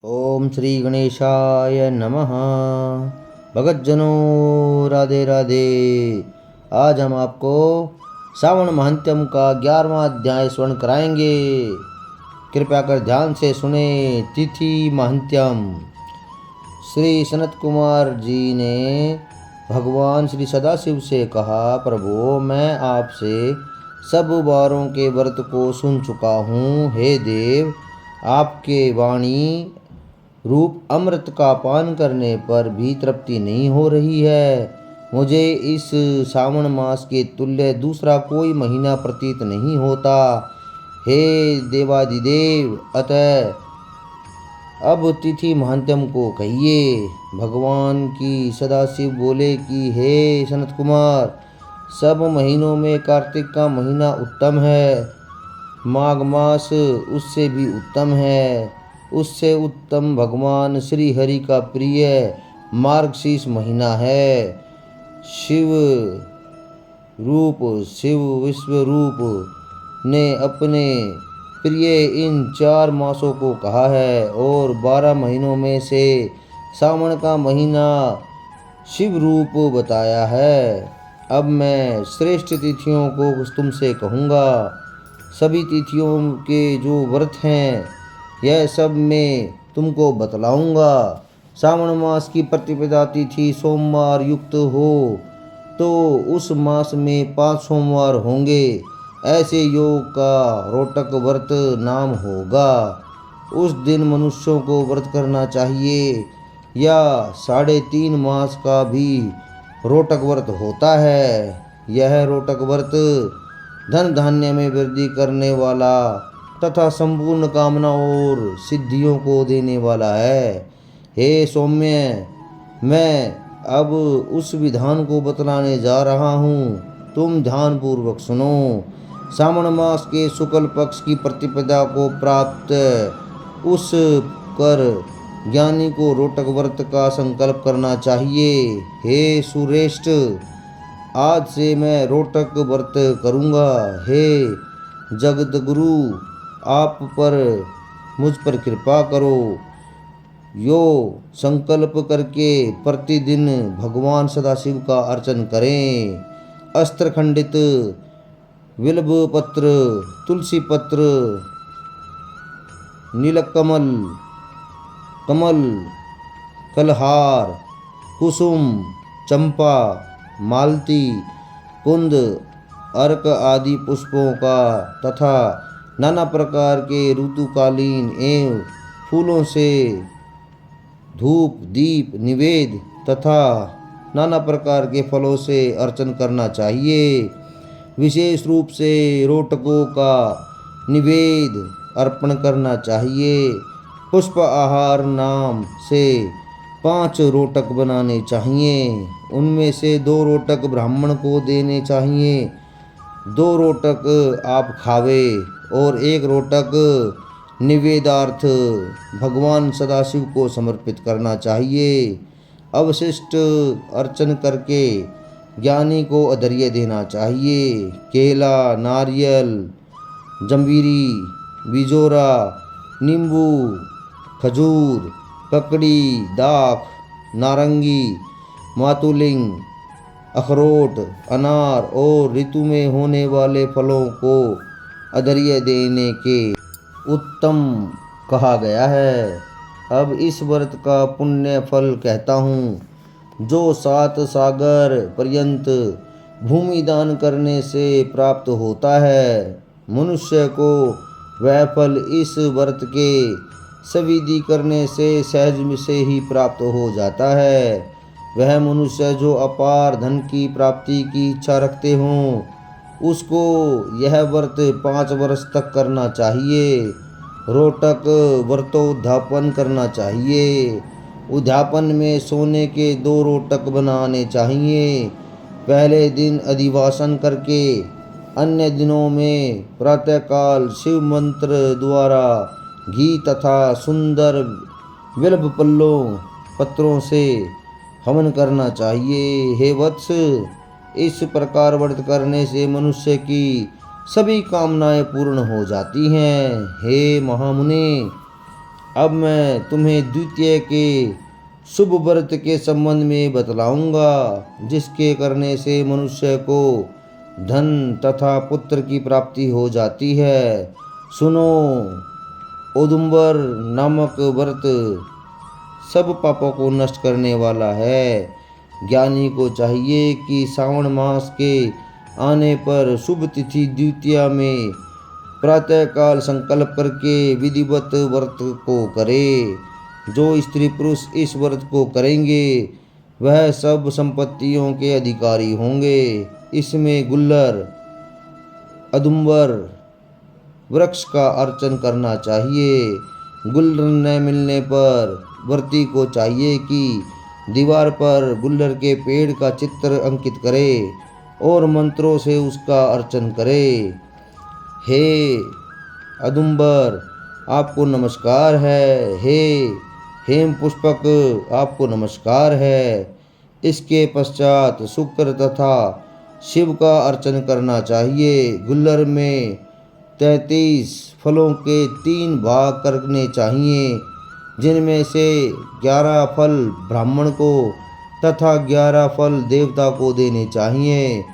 ओम श्री गणेशाय नमः। भगतजनों राधे राधे। आज हम आपको श्रावण महात्म्यम का 11वां अध्याय स्वर्ण कराएंगे। कृपया कर ध्यान से सुने। तिथि महात्म्यम। श्री सनत कुमार जी ने भगवान श्री सदाशिव से कहा, प्रभु मैं आपसे सब वारों के व्रत को सुन चुका हूँ। हे देव, आपके वाणी रूप अमृत का पान करने पर भी तृप्ति नहीं हो रही है। मुझे इस श्रावण मास के तुल्य दूसरा कोई महीना प्रतीत नहीं होता। हे देवादिदेव, अतः अब तिथि महात्म्य को कहिए। भगवान की सदाशिव बोले कि हे सनत कुमार, सब महीनों में कार्तिक का महीना उत्तम है। माघ मास उससे भी उत्तम है। उससे उत्तम भगवान श्री हरि का प्रिय मार्गशीर्ष महीना है। शिव विश्वरूप ने अपने प्रिय इन 4 मासों को कहा है और 12 महीनों में से सावन का महीना शिव रूप बताया है। अब मैं श्रेष्ठ तिथियों को तुमसे कहूँगा। सभी तिथियों के जो व्रत हैं यह सब मैं तुमको बतलाऊंगा। श्रावण मास की प्रतिपदा तिथि सोमवार युक्त हो तो उस मास में 5 सोमवार होंगे। ऐसे योग का रोटक व्रत नाम होगा। उस दिन मनुष्यों को व्रत करना चाहिए। या 3.5 मास का भी रोटक व्रत होता है। यह रोटक व्रत धन धान्य में वृद्धि करने वाला तथा संपूर्ण कामनाओं और सिद्धियों को देने वाला है। हे सौम्य, मैं अब उस विधान को बतलाने जा रहा हूँ, तुम ध्यानपूर्वक सुनो। श्रावण मास के शुक्ल पक्ष की प्रतिपदा को प्राप्त उस कर ज्ञानी को रोटक व्रत का संकल्प करना चाहिए। हे सुरेष्ठ, आज से मैं रोटक व्रत करूँगा। हे जगत गुरु, आप पर मुझ पर कृपा करो। यो संकल्प करके प्रतिदिन भगवान सदाशिव का अर्चन करें। अस्त्र खंडित, बिल्व पत्र, तुलसी पत्र, नीलकमल, कमल, कलहार, कुसुम, चंपा, मालती, कुंद, अर्क आदि पुष्पों का तथा नाना प्रकार के ऋतुकालीन एवं फूलों से धूप दीप निवेद तथा नाना प्रकार के फलों से अर्चन करना चाहिए। विशेष रूप से रोटकों का निवेद अर्पण करना चाहिए। पुष्प आहार नाम से 5 रोटक बनाने चाहिए। उनमें से 2 रोटक ब्राह्मण को देने चाहिए, 2 रोटक आप खावे और 1 रोटक निवेदार्थ भगवान सदाशिव को समर्पित करना चाहिए। अवशिष्ट अर्चन करके ज्ञानी को अधर्य देना चाहिए। केला, नारियल, जंबीरी, बिजोरा, नींबू, खजूर, ककड़ी, दाख, नारंगी, मातुलिंग, अखरोट, अनार और ऋतु में होने वाले फलों को अधर्य देने के उत्तम कहा गया है। अब इस व्रत का पुण्य फल कहता हूँ, जो 7 सागर पर्यंत भूमि दान करने से प्राप्त होता है। मनुष्य को वह फल इस व्रत के सविधि करने से सहज से ही प्राप्त हो जाता है। वह मनुष्य जो अपार धन की प्राप्ति की इच्छा रखते हों, उसको यह व्रत 5 वर्ष तक करना चाहिए। रोटक व्रतोद्यापन करना चाहिए। उद्यापन में सोने के 2 रोटक बनाने चाहिए। पहले दिन अधिवासन करके अन्य दिनों में प्रातःकाल शिव मंत्र द्वारा घी तथा सुंदर बिल्व पत्रों से हवन करना चाहिए। हे वत्स, इस प्रकार व्रत करने से मनुष्य की सभी कामनाएं पूर्ण हो जाती हैं। हे महामुनि, अब मैं तुम्हें द्वितीय के शुभ व्रत के संबंध में बतलाऊंगा, जिसके करने से मनुष्य को धन तथा पुत्र की प्राप्ति हो जाती है। सुनो, औदुंबर नामक व्रत सब पापों को नष्ट करने वाला है। ज्ञानी को चाहिए कि श्रावण मास के आने पर शुभ तिथि द्वितीया में प्रातःकाल संकल्प करके विधिवत व्रत को करे। जो स्त्री पुरुष इस व्रत को करेंगे वह सब संपत्तियों के अधिकारी होंगे। इसमें गुल्लर औदुंबर वृक्ष का अर्चन करना चाहिए। गुल्लर न मिलने पर व्रती को चाहिए कि दीवार पर गुल्लर के पेड़ का चित्र अंकित करे और मंत्रों से उसका अर्चन करे। हे औदुंबर, आपको नमस्कार है। हे हेम पुष्पक, आपको नमस्कार है। इसके पश्चात शुक्र तथा शिव का अर्चन करना चाहिए। गुल्लर में 33 फलों के 3 भाग करने चाहिए, जिनमें से 11 फल ब्राह्मण को तथा 11 फल देवता को देने चाहिए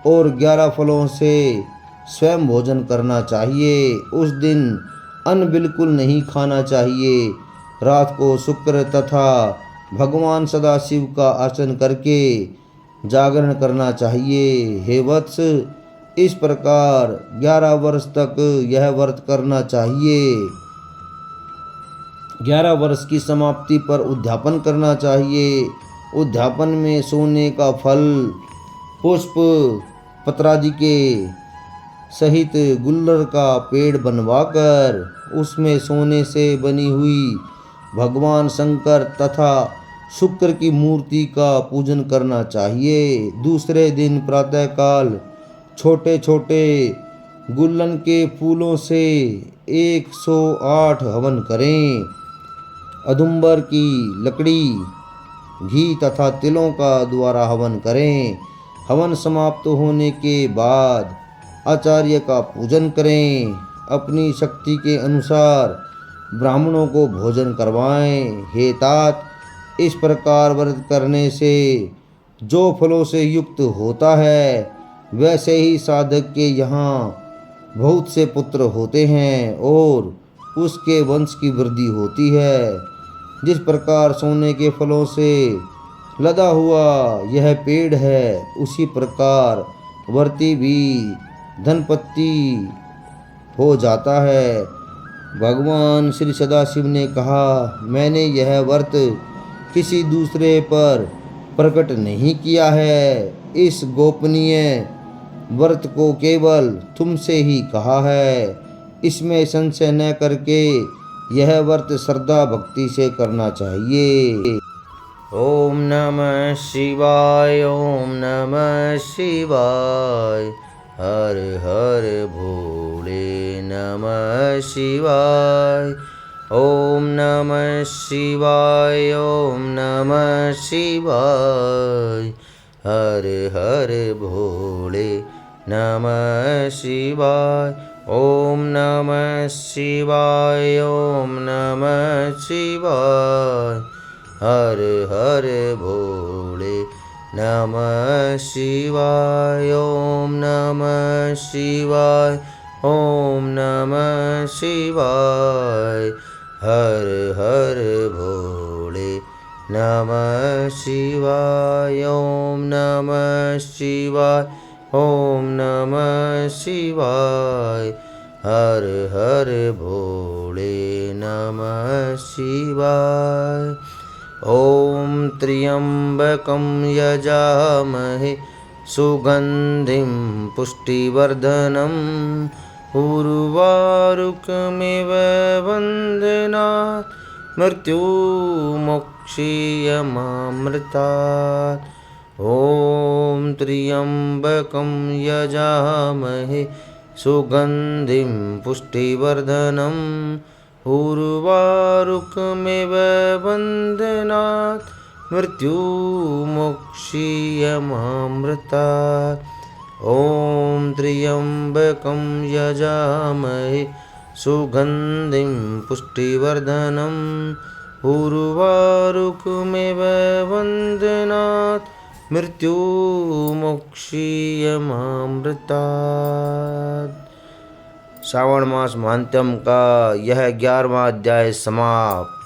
और 11 फलों से स्वयं भोजन करना चाहिए। उस दिन अन्न बिल्कुल नहीं खाना चाहिए। रात को शुक्र तथा भगवान सदाशिव का अर्चन करके जागरण करना चाहिए। हे वत्स, इस प्रकार 11 वर्ष तक यह व्रत करना चाहिए। 11 वर्ष की समाप्ति पर उद्यापन करना चाहिए। उद्यापन में सोने का फल, पुष्प, पत्रादि के सहित गुल्लर का पेड़ बनवाकर उसमें सोने से बनी हुई भगवान शंकर तथा शुक्र की मूर्ति का पूजन करना चाहिए। दूसरे दिन प्रातःकाल छोटे छोटे गुल्लन के फूलों से 108 हवन करें। औदुंबर की लकड़ी, घी तथा तिलों का द्वारा हवन करें। हवन समाप्त होने के बाद आचार्य का पूजन करें। अपनी शक्ति के अनुसार ब्राह्मणों को भोजन करवाएं। हे तात, इस प्रकार व्रत करने से जो फलों से युक्त होता है वैसे ही साधक के यहाँ बहुत से पुत्र होते हैं और उसके वंश की वृद्धि होती है। जिस प्रकार सोने के फलों से लदा हुआ यह पेड़ है, उसी प्रकार व्रती भी धनपति हो जाता है। भगवान श्री सदाशिव ने कहा, मैंने यह व्रत किसी दूसरे पर प्रकट नहीं किया है। इस गोपनीय व्रत को केवल तुमसे ही कहा है। इसमें संशय न करके यह व्रत श्रद्धा भक्ति से करना चाहिए। ओम नमः शिवाय, ओम नमः शिवाय। हर हर भोले नमः शिवाय। ओम नमः शिवाय, ओम नमः शिवाय। हर हर भोले नमः शिवाय। ओम नमः शिवाय, ओम नमः शिवाय। हर हर भोले नमः शिवाय। ओम नमः शिवाय, ओम नमः शिवाय। हर हर भोले नमः शिवाय। ओम नमः शिवाय, ओम नमः शिवाय। हर हर भोले नमः शिवाय। ओम त्र्यंबकं यजामहे सुगंधिं पुष्टिवर्धनम् उर्वारुकमिव बन्धनात् मृत्युमोक्षीयमामृतात्। ओम त्र्यंबकं यजामहे सुगंधिं पुष्टिवर्धनम् उर्वारुकमिव बन्धनात् मृत्युमोक्षीयमामृतात्। ओम त्र्यंबकं यजामहे सुगन्धिं पुष्टिवर्धनम् उर्वारुकमेव वन्दनात् मृत्युमोक्षीयमामृतात्। श्रावण मास महात्म्य का यह 11वां अध्याय समाप्त।